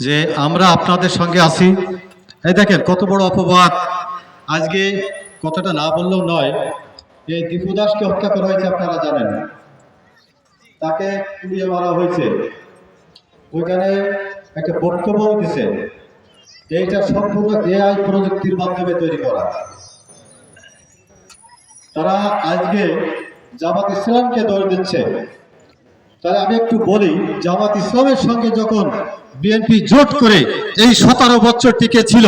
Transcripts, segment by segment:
যে আমরা আপনাদের সঙ্গে আছি। এই দেখেন কত বড় অপবাদ। আজকে কথাটা না বললেও নয়, এই দীপু দাসকে হত্যা করা হয়েছে, আপনারা জানেন। তাকে পুড়িয়ে মারা হয়েছে। ওইখানে একটা বক্তব্য দিছে, এইটা সম্পূর্ণ এআই প্রযুক্তির মাধ্যমে তৈরি করা। তারা আজকে জামাত ইসলামকে দোষ দিচ্ছে। তাহলে আমি একটু বলি, জামাত ইসলামের সঙ্গে যখন বিএনপি জোট করে এই 17 বছর টিকে ছিল,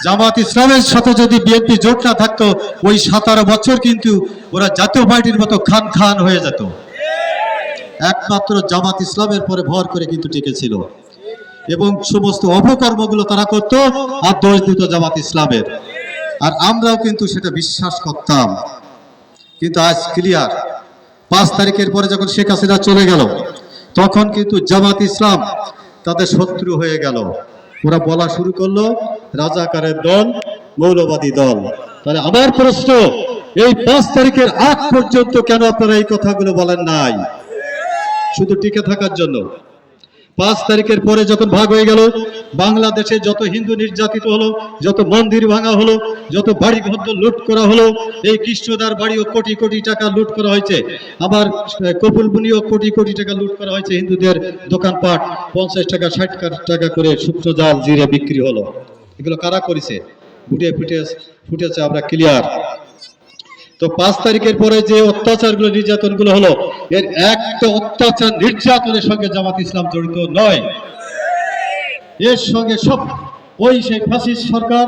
জামাত ইসলামের সাথে যদি বিএনপি জোট না থাকতো, ওই 17 বছর কিন্তু ওরা জাতীয় পার্টির মতো খান খান হয়ে যেত। একমাত্র জামাত ইসলামের পরে ভর করে কিন্তু টিকে ছিল, এবং সমস্ত অপকর্মগুলো তারা করত আর দোষ দিত জামাত ইসলামের। আর আমরাও কিন্তু সেটা বিশ্বাস করতাম। কিন্তু আজ ক্লিয়ার, 5 তারিখের পরে যখন শেখ হাসিনা চলে গেল, তখন কিন্তু জামাত ইসলাম তাদের শত্রু হয়ে গেল। ওরা বলা শুরু করলো রাজাকারের দল, মৌলবাদী দল। তাহলে আমার প্রশ্ন, এই 5 তারিখের আগ পর্যন্ত কেন আপনারা এই কথাগুলো বলেন নাই? শুধু টিকে থাকার জন্য। 5 তারিখের পরে যখন ভাগ হয়ে গেল, বাংলাদেশে যত হিন্দু নির্যাতিত হলো, যত মন্দির ভাঙা হলো, যত বাড়ি ঘর লুট করা হলো, এই কৃষ্ণদার বাড়িও কোটি কোটি টাকা লুট করা হয়েছে, আবার কপুলবুনিও কোটি কোটি টাকা লুট করা হয়েছে। হিন্দুদের দোকানপাট 50 টাকা 60 টাকা করে শুকনো জাল জিরে বিক্রি হলো। এগুলো কারা করেছে? ফুটেছে আমরা ক্লিয়ার। তো 5 তারিখের পরে যে অত্যাচারগুলো, নির্যাতনগুলো হলো, এর একটা অত্যাচার নির্যাতনের সঙ্গে জামাত ইসলাম জড়িত নয়। এর সঙ্গে সব ওই সেই ফ্যাসিস্ট সরকার,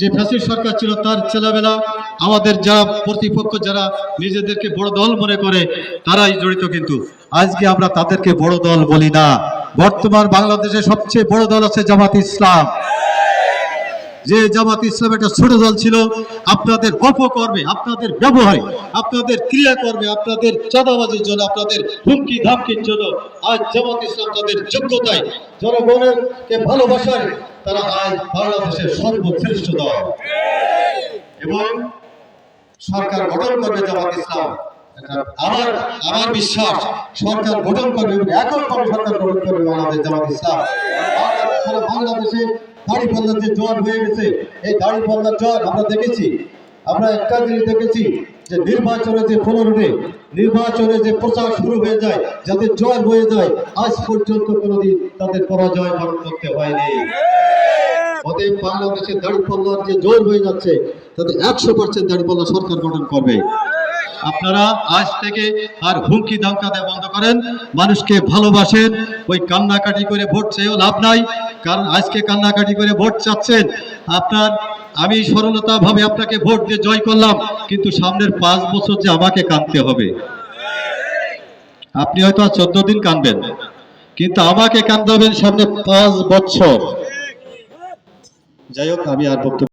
যে ফ্যাসিস্ট সরকার ছিল তার ছেলেবেলা, আমাদের যারা প্রতিপক্ষ, যারা নিজেদেরকে বড় দল মনে করে, তারাই জড়িত। কিন্তু আজকে আমরা তাদেরকে বড় দল বলি না। বর্তমান বাংলাদেশে সবচেয়ে বড় দল আছে জামাত ইসলাম। যে জামাত ইসলাম একটা ছোট দল ছিল, আপনাদের অপকর্মে, আপনাদের ব্যবহারে, আপনাদের ক্রিয়াকর্মে, আপনাদের চাঁদাবাজির জন্য, আপনাদের হুমকি ধামকির জন্য আজ জামাত ইসলাম তাদের যোগ্যতায়, জনগণকে ভালোবাসায় তারা আজ বাংলাদেশের সর্বশ্রেষ্ঠ দল। এবং সরকার গঠন করবে জামাত ইসলাম। আমার বিশ্বাস, সরকার গঠন করবে, এককভাবে সরকার গঠন করবে বাংলাদেশ জামাত ইসলাম। বাংলাদেশে দাড়িপাল্লার যে জ্বর হয়ে গেছে, এই দাড়িপাল্লার জ্বর আমরা দেখেছি। আমরা একটা জিনিস দেখেছি, যে নির্বাচনে যে 15 নির্বাচনে যে প্রচার শুরু হয়ে যায়, যাদের জয় হয়ে যায়, আজ পর্যন্ত কোনোদিন তাদের পরাজয় বরণ করতে হয়নি। অতএব বাংলাদেশের দাড়িপাল্লার যে জোর হয়ে যাচ্ছে, তাদের 100% দাড়িপাল্লা সরকার গঠন করবে। আপনারা আজ থেকে আর হুমকি ধামকা দেওয়া বন্ধ করেন, মানুষকে ভালোবাসেন। ওই কান্নাকাটি করে ভোট চেয়েও লাভ নাই, কারণ আজকে কান্নাকাটি করে ভোট চাচ্ছেন আপনার। আমি সরলতা ভাবে আপনাকে ভোট দিয়ে জয় করলাম, কিন্তু সামনের 5 বছর যে আমাকে কাঁদতে হবে। আপনি হয়তো 14 দিন কাঁদবেন, কিন্তু আমাকে কাঁদতে হবে সামনে 5 বছর। যাই হোক, আমি আর বক্তব্য